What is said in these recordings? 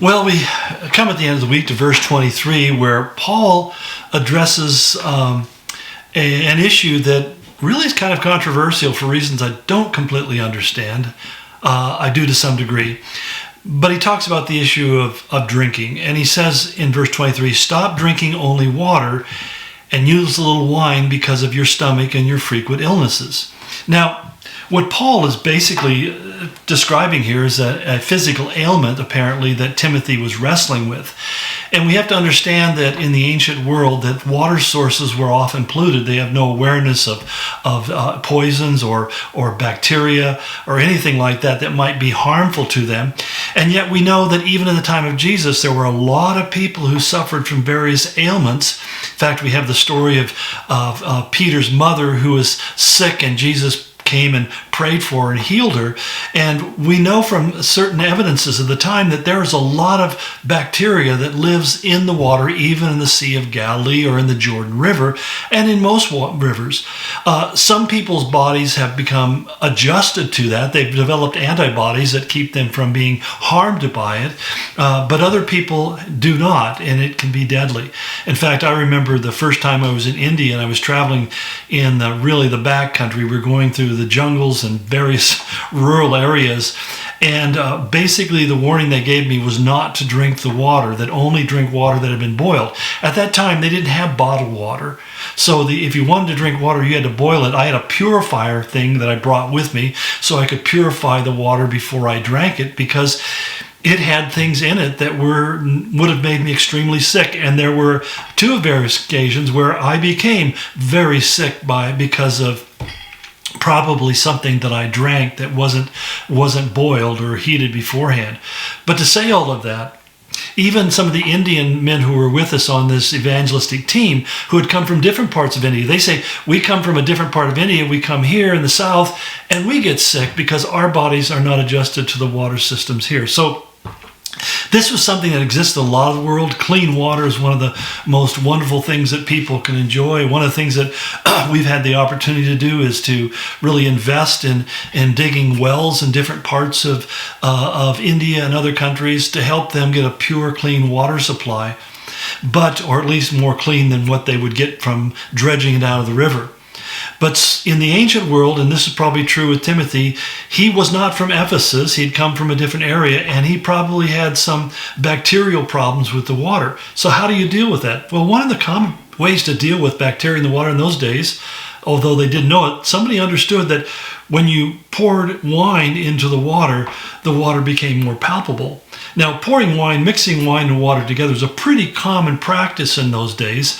Well, we come at the end of the week to verse 23, where Paul addresses an issue that really is kind of controversial for reasons I don't completely understand. I do to some degree. But he talks about the issue of drinking. And he says in verse 23, stop drinking only water and use a little wine because of your stomach and your frequent illnesses. Now, what Paul is basically describing here is a physical ailment, apparently, that Timothy was wrestling with. And we have to understand that in the ancient world, that water sources were often polluted. They have no awareness of poisons or bacteria or anything like that that might be harmful to them. And yet we know that even in the time of Jesus, there were a lot of people who suffered from various ailments. In fact, we have the story of Peter's mother who was sick, and Jesus came and prayed for her and healed her. And we know from certain evidences of the time that there is a lot of bacteria that lives in the water, even in the Sea of Galilee or in the Jordan River, and in most rivers. Some people's bodies have become adjusted to that. They've developed antibodies that keep them from being harmed by it, but other people do not, and it can be deadly. In fact, I remember the first time I was in India and I was traveling in the back country. We were going through the jungles and various rural areas, and basically the warning they gave me was not to drink the water, that only drink water that had been boiled. At that time, they didn't have bottled water, so if you wanted to drink water, you had to boil it. I had a purifier thing that I brought with me so I could purify the water before I drank it, because it had things in it that would have made me extremely sick. And there were two various occasions where I became very sick because of probably something that I drank that wasn't boiled or heated beforehand. But to say all of that, even some of the Indian men who were with us on this evangelistic team who had come from different parts of India, they say, we come from a different part of India, we come here in the south, and we get sick because our bodies are not adjusted to the water systems here. So this was something that exists in a lot of the world. Clean water is one of the most wonderful things that people can enjoy. One of the things that we've had the opportunity to do is to really invest in digging wells in different parts of India and other countries to help them get a pure, clean water supply, or at least more clean than what they would get from dredging it out of the river. But in the ancient world, and this is probably true with Timothy, he was not from Ephesus. He'd come from a different area, and he probably had some bacterial problems with the water. So how do you deal with that? Well, one of the common ways to deal with bacteria in the water in those days, although they didn't know it, somebody understood that when you poured wine into the water became more palpable. Now, mixing wine and water together was a pretty common practice in those days,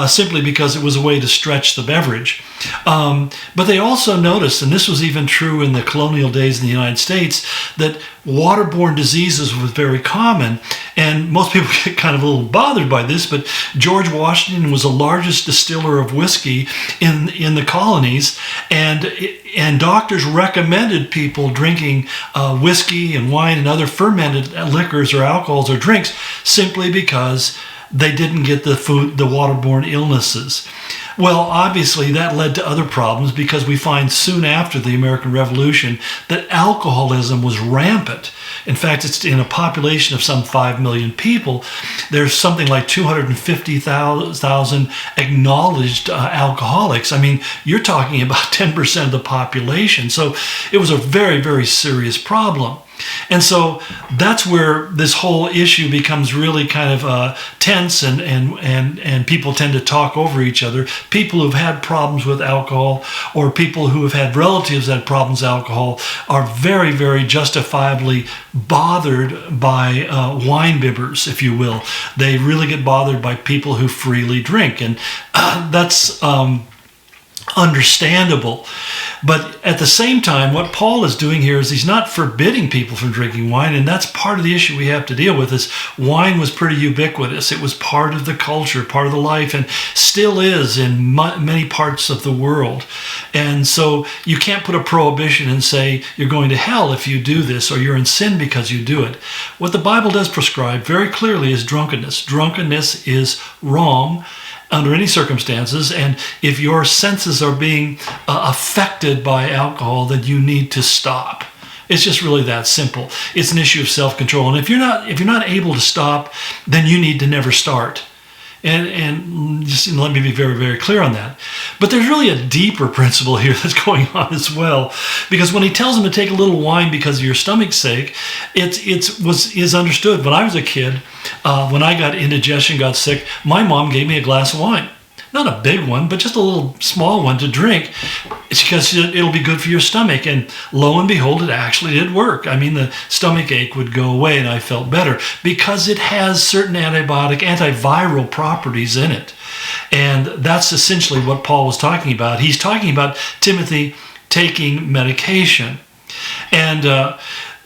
simply because it was a way to stretch the beverage. But they also noticed, and this was even true in the colonial days in the United States, that waterborne diseases was very common. And most people get kind of a little bothered by this, but George Washington was the largest distiller of whiskey in the colonies, and doctors recommended people drinking whiskey and wine and other fermented liquors or alcohols or drinks simply because they didn't get the waterborne illnesses. Well, obviously that led to other problems, because we find soon after the American Revolution that alcoholism was rampant. In fact, it's in a population of some 5 million people. There's something like 250,000 acknowledged alcoholics. I mean, you're talking about 10% of the population. So it was a very, very serious problem. And so that's where this whole issue becomes really kind of tense, and people tend to talk over each other. People who've had problems with alcohol, or people who have had relatives that had problems with alcohol, are very, very justifiably bothered by wine bibbers, if you will. They really get bothered by people who freely drink, and that's understandable. But at the same time, what Paul is doing here is he's not forbidding people from drinking wine, and that's part of the issue we have to deal with. Is wine was pretty ubiquitous. It was part of the culture, part of the life, and still is in many parts of the world. And so you can't put a prohibition and say you're going to hell if you do this, or you're in sin because you do it. What the Bible does prescribe very clearly is drunkenness. Drunkenness is wrong under any circumstances, and if your senses are being affected by alcohol, then you need to stop. It's just really that simple. It's an issue of self-control. And if you're not able to stop, then you need to never start. And just let me be very, very clear on that. But there's really a deeper principle here that's going on as well. Because when he tells them to take a little wine because of your stomach's sake, it is understood. When I was a kid, when I got indigestion, got sick, my mom gave me a glass of wine. Not a big one, but just a little small one to drink. It's because it'll be good for your stomach. And lo and behold, it actually did work. I mean, the stomach ache would go away and I felt better because it has certain antiviral properties in it. And that's essentially what Paul was talking about. He's talking about Timothy taking medication. And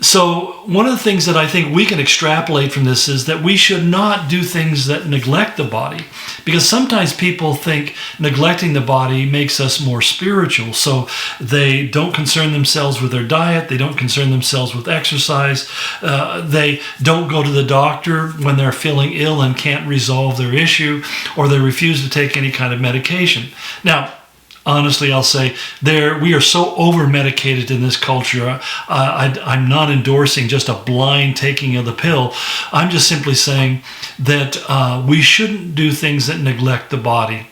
so one of the things that I think we can extrapolate from this is that we should not do things that neglect the body, because sometimes people think neglecting the body makes us more spiritual. So they don't concern themselves with their diet. They don't concern themselves with exercise. They don't go to the doctor when they're feeling ill and can't resolve their issue, or they refuse to take any kind of medication. Now, honestly, I'll say we are so over-medicated in this culture. I'm not endorsing just a blind taking of the pill. I'm just simply saying that we shouldn't do things that neglect the body.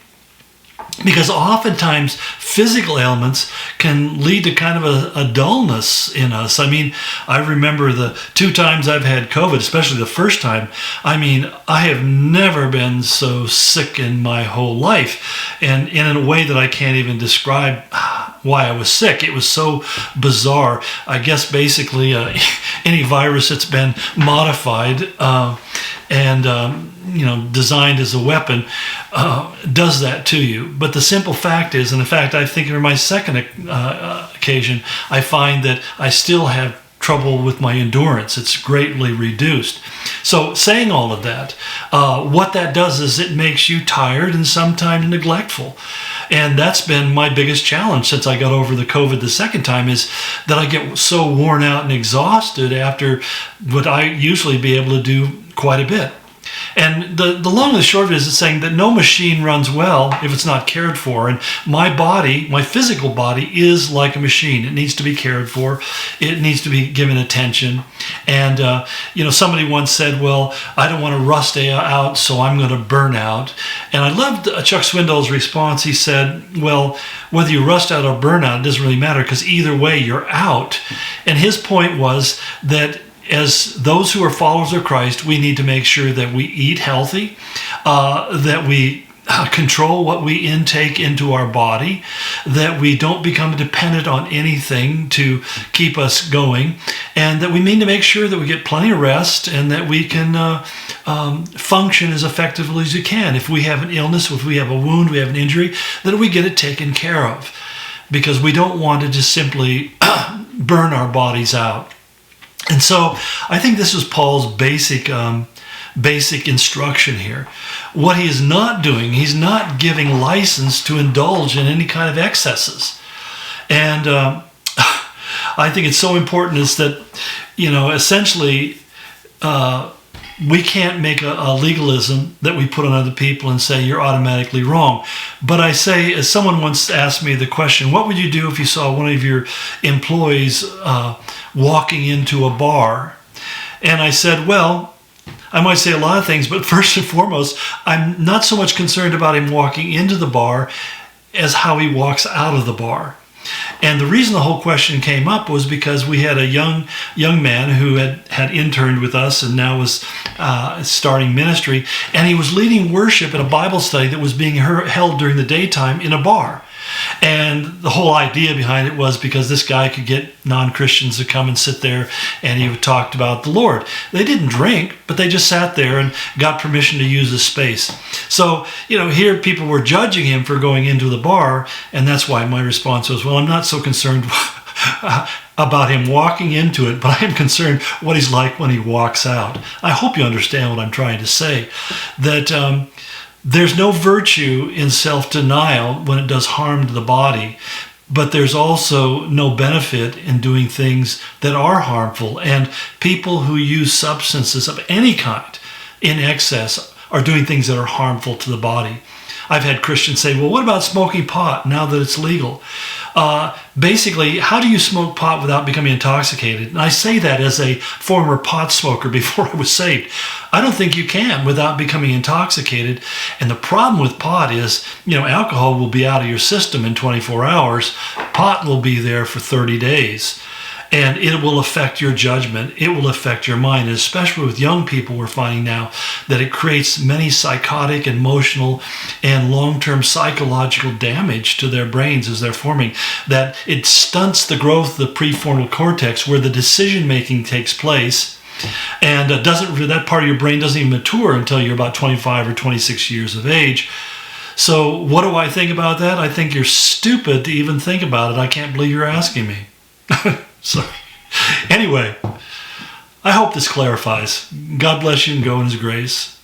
Because oftentimes physical ailments can lead to kind of a dullness in us. I mean, I remember the 2 times I've had COVID, especially the first time. I mean, I have never been so sick in my whole life, and in a way that I can't even describe why I was sick. It was so bizarre. I guess basically any virus that's been modified and designed as a weapon does that to you. But the simple fact is, and in fact, I think in my second occasion, I find that I still have trouble with my endurance. It's greatly reduced. So saying all of that, what that does is it makes you tired and sometimes neglectful. And that's been my biggest challenge since I got over the COVID the second time, is that I get so worn out and exhausted after what I usually be able to do quite a bit. And the long and the short of it is it's saying that no machine runs well if it's not cared for. And my body, my physical body, is like a machine. It needs to be cared for. It needs to be given attention. And, somebody once said, well, I don't want to rust out, so I'm going to burn out. And I loved Chuck Swindoll's response. He said, well, whether you rust out or burn out, it doesn't really matter, because either way, you're out. And his point was that as those who are followers of Christ, we need to make sure that we eat healthy, that we control what we intake into our body, that we don't become dependent on anything to keep us going, and that we need to make sure that we get plenty of rest and that we can function as effectively as we can. If we have an illness, if we have a wound, we have an injury, that we get it taken care of, because we don't want to just simply burn our bodies out. And so I think this is Paul's basic instruction here. What he is not doing, he's not giving license to indulge in any kind of excesses. And I think it's so important is that, essentially we can't make a legalism that we put on other people and say you're automatically wrong. But I say, as someone once asked me the question, what would you do if you saw one of your employees walking into a bar? And I said, well, I might say a lot of things, but first and foremost, I'm not so much concerned about him walking into the bar as how he walks out of the bar. And the reason the whole question came up was because we had a young man who had interned with us and now was starting ministry, and he was leading worship at a Bible study that was being held during the daytime in a bar. And the whole idea behind it was because this guy could get non-Christians to come and sit there and he talked about the Lord. They didn't drink, but they just sat there and got permission to use the space. So, here people were judging him for going into the bar, and that's why my response was, well, I'm not so concerned about him walking into it, but I am concerned what he's like when he walks out. I hope you understand what I'm trying to say, that there's no virtue in self-denial when it does harm to the body, but there's also no benefit in doing things that are harmful. And people who use substances of any kind in excess are doing things that are harmful to the body. I've had Christians say, well, what about smoking pot now that it's legal? Basically, how do you smoke pot without becoming intoxicated? And I say that as a former pot smoker before I was saved. I don't think you can without becoming intoxicated. And the problem with pot is, alcohol will be out of your system in 24 hours. Pot will be there for 30 days. And it will affect your judgment. It will affect your mind. And especially with young people, we're finding now that it creates many psychotic, emotional, and long-term psychological damage to their brains as they're forming. That it stunts the growth of the prefrontal cortex where the decision-making takes place. And that part of your brain doesn't even mature until you're about 25 or 26 years of age. So what do I think about that? I think you're stupid to even think about it. I can't believe you're asking me. So, anyway, I hope this clarifies. God bless you and go in His grace.